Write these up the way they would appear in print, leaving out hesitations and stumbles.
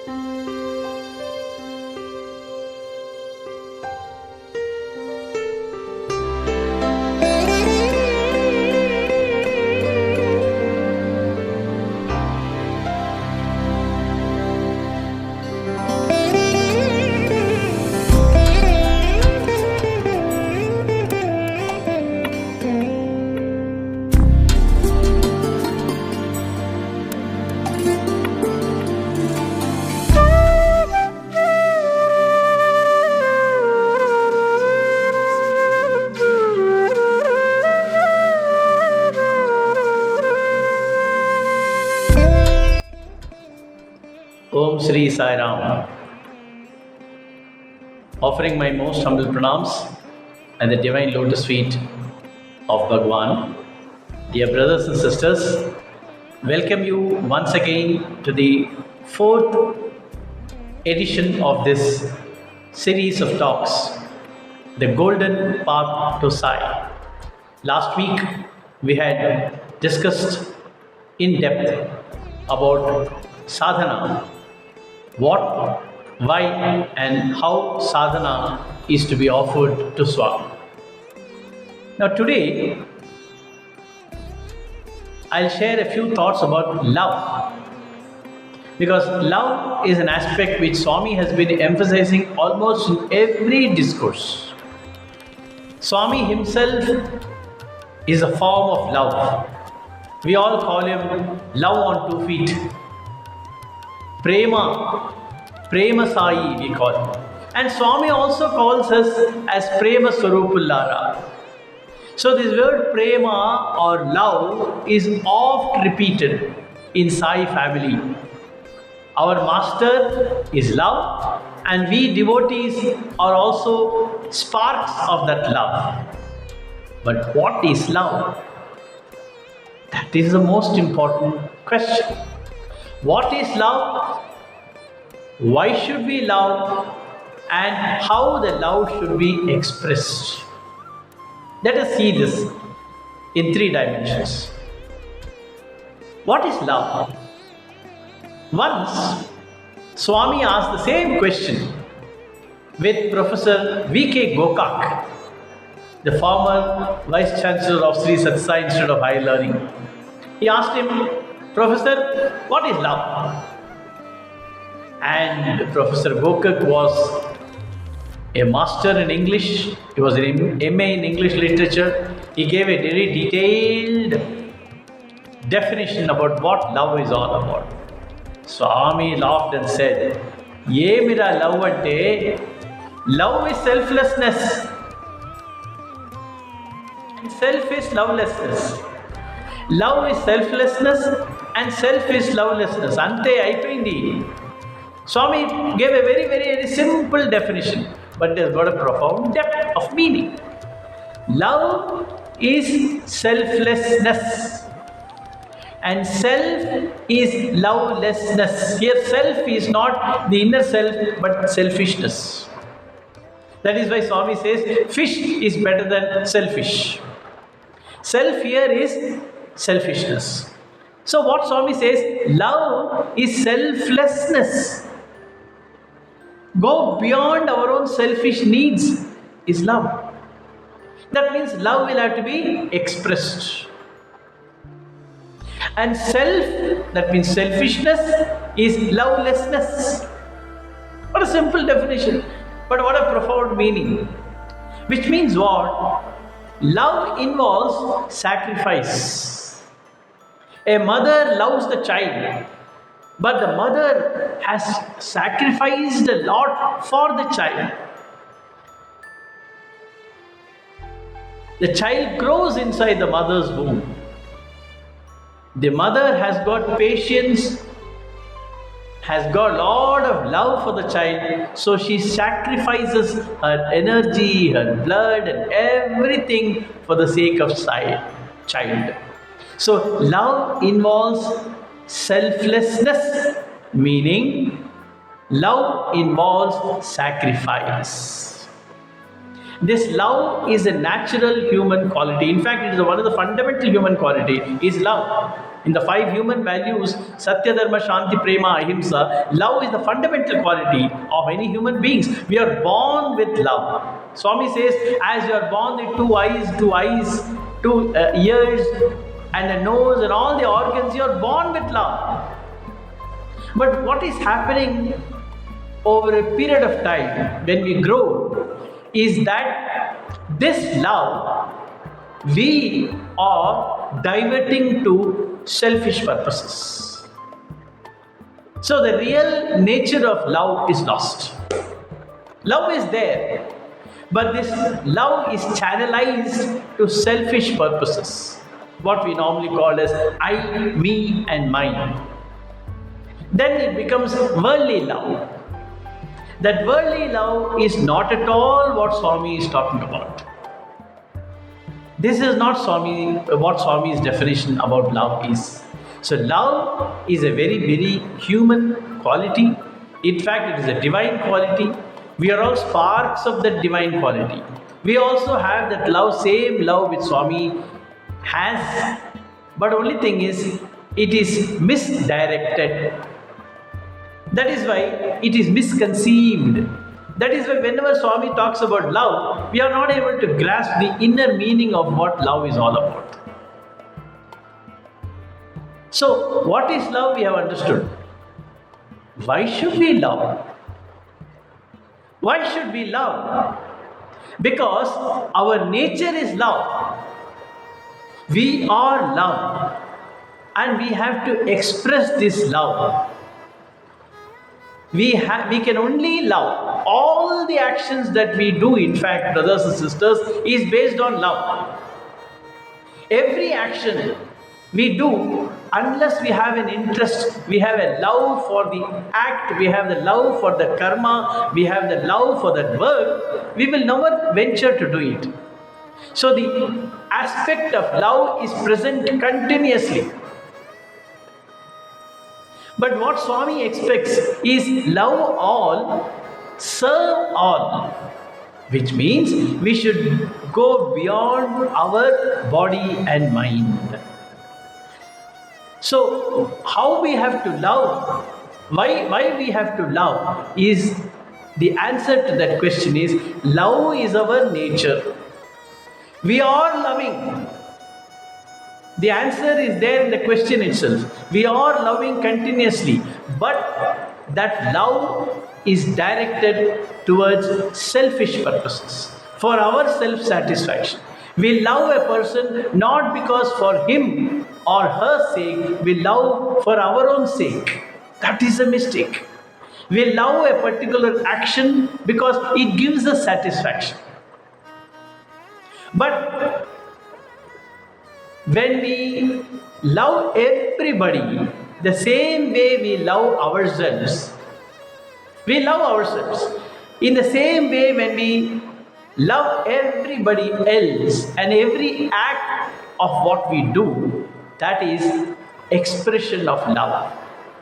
Om Shri Sai Ram. Offering my most humble pranams and the divine lotus feet of Bhagawan. Dear brothers and sisters, welcome you once again to the fourth edition of this series of talks, The Golden Path to Sai. Last week we had discussed in depth about sadhana, what, why and how sadhana is to be offered to Swami. Now today I'll share a few thoughts about love, because love is an aspect which Swami has been emphasizing almost in every discourse. Swami himself is a form of love. We all call him love on 2 feet. Prema Sai we call him. And Swami also calls us as Prema Swarupullara. So this word Prema or love is oft repeated in Sai family. Our master is love, and we devotees are also sparks of that love. But what is love? That is the most important question. What is love? Why should we love? And how the love should be expressed? Let us see this in 3 dimensions. What is love? Once, Swami asked the same question with Professor V.K. Gokak, the former Vice Chancellor of Sri Sathya Institute of Higher Learning. He asked him, Professor, what is love? And Professor Gokak was a master in English. He was an MA in English literature. He gave a very detailed definition about what love is all about. Swami laughed and said, Ye mera love ante, love is selflessness. And self is lovelessness. Love is selflessness and self is lovelessness. Ante aipindi. Swami gave a very, very simple definition, but it has got a profound depth of meaning. Love is selflessness and self is lovelessness. Here self is not the inner self but selfishness. That is why Swami says fish is better than selfish. Self here is selfishness. So what Swami says, love is selflessness. Go beyond our own selfish needs is love. That means love will have to be expressed. And self, that means selfishness, is lovelessness. What a simple definition, but what a profound meaning. Which means what? Love involves sacrifice. A mother loves the child, but the mother has sacrificed a lot for the child. The child grows inside the mother's womb. The mother has got patience, has got a lot of love for the child, so she sacrifices her energy, her blood and everything for the sake of child. So love involves selflessness, meaning love involves sacrifice. This love is a natural human quality. In fact, it is one of the fundamental human quality is love. In the five human values, Sathya, Dharma, Shanti, Prema, Ahimsa, love is the fundamental quality of any human beings. We are born with love. Swami says, as you are born with two eyes, two ears, and a nose, and all the organs, you are born with love. But what is happening over a period of time when we grow is that this love we are diverting to selfish purposes. So the real nature of love is lost. Love is there, but this love is channelized to selfish purposes, what we normally call as I, me and mine. Then it becomes worldly love. That worldly love is not at all what Swami is talking about. This is not what Swami's definition about love is. So love is a very, very human quality. In fact, it is a divine quality. We are all sparks of that divine quality. We also have that love, same love which Swami has. But only thing is, it is misdirected. That is why it is misconceived. That is why whenever Swami talks about love, we are not able to grasp the inner meaning of what love is all about. So, what is love we have understood. Why should we love? Why should we love? Because our nature is love. We are love. And we have to express this love. We can only love. All the actions that we do, in fact, brothers and sisters, is based on love. Every action we do, unless we have an interest, we have a love for the act, we have the love for the karma, we have the love for that work, we will never venture to do it. So the aspect of love is present continuously. But what Swami expects is love all, serve all, which means we should go beyond our body and mind. So, how we have to love, why we have to love is, the answer to that question is, love is our nature. We are loving. The answer is there in the question itself. We are loving continuously, but that love is directed towards selfish purposes, for our self-satisfaction. We love a person not because for him or her sake, we love for our own sake. That is a mistake. We love a particular action because it gives us satisfaction. But when we love everybody the same way we love ourselves, we love ourselves. In the same way, when we love everybody else and every act of what we do, that is expression of love,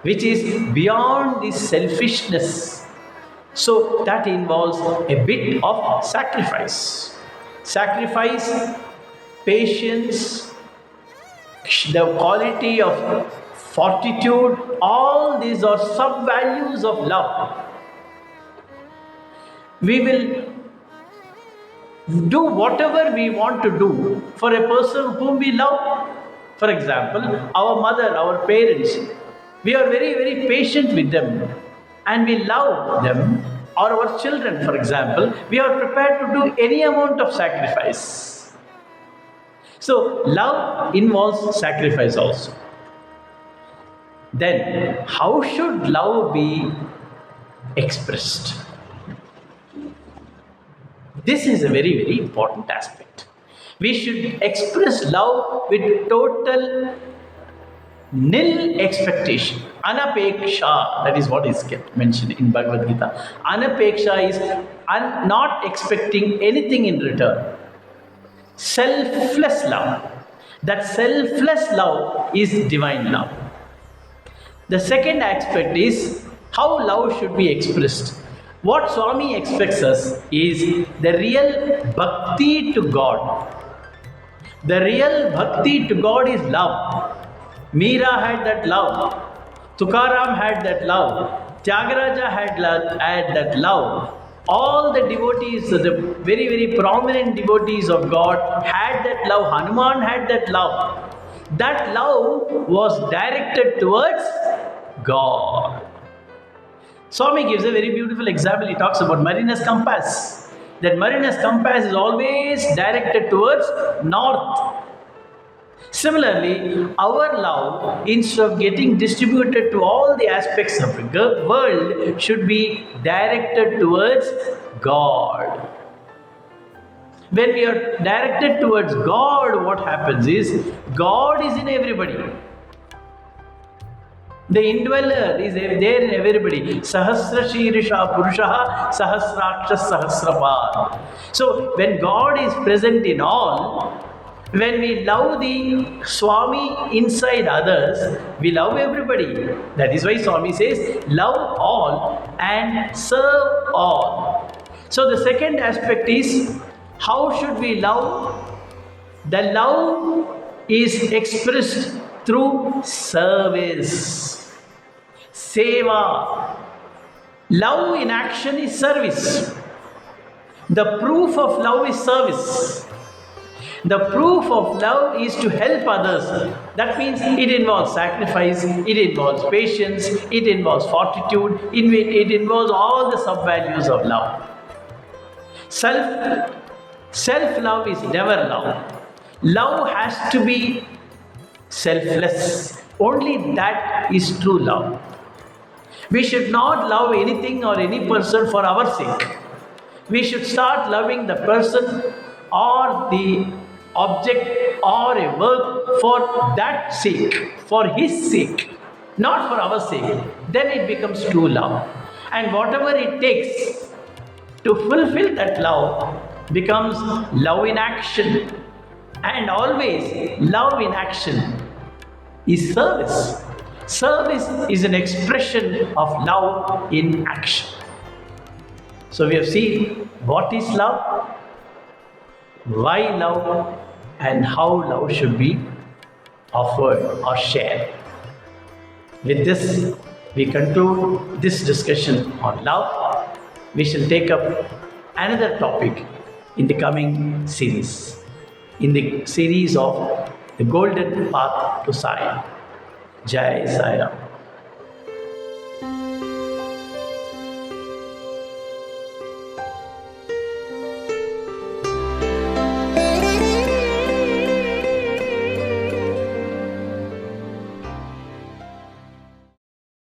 which is beyond the selfishness. So that involves a bit of sacrifice. Sacrifice, patience, the quality of fortitude, all these are sub-values of love. We will do whatever we want to do for a person whom we love. For example, our mother, our parents, we are very, very patient with them and we love them. Or our children, for example, we are prepared to do any amount of sacrifice. So, love involves sacrifice also. Then, how should love be expressed? This is a very, very important aspect. We should express love with total nil expectation. Anapeksha, that is what is mentioned in Bhagavad Gita. Anapeksha is not expecting anything in return. Selfless love. That selfless love is divine love. The second aspect is how love should be expressed. What Swami expects us is the real bhakti to God. The real bhakti to God is love. Meera had that love. Tukaram had that love. Tyagaraja had that love. All the devotees, the very, very prominent devotees of God had that love. Hanuman had that love. That love was directed towards God. Swami gives a very beautiful example. He talks about mariner's compass. That mariner's compass is always directed towards north. Similarly, our love, instead of getting distributed to all the aspects of the world, should be directed towards God. When we are directed towards God, what happens is, God is in everybody. The indweller is there in everybody. Sahasra Shirisha Purushaha Sahasraksha Sahasrapad. So, when God is present in all, when we love the Swami inside others, we love everybody. That is why Swami says, love all and serve all. So, the second aspect is, how should we love? The love is expressed through service. Seva. Love in action is service. The proof of love is service. The proof of love is to help others. That means it involves sacrifice, it involves patience, it involves fortitude, it involves all the sub-values of love. Self-love is never love. Love has to be selfless. Only that is true love. We should not love anything or any person for our sake. We should start loving the person or the object or a work for that sake, for his sake, not for our sake. Then it becomes true love. And whatever it takes to fulfill that love becomes love in action. And always love in action is service. Service is an expression of love in action. So we have seen what is love, why love, and how love should be offered or shared. With this, we conclude this discussion on love. We shall take up another topic in the coming series, in the series of the Golden Path to Sai. Jai Sai Ram.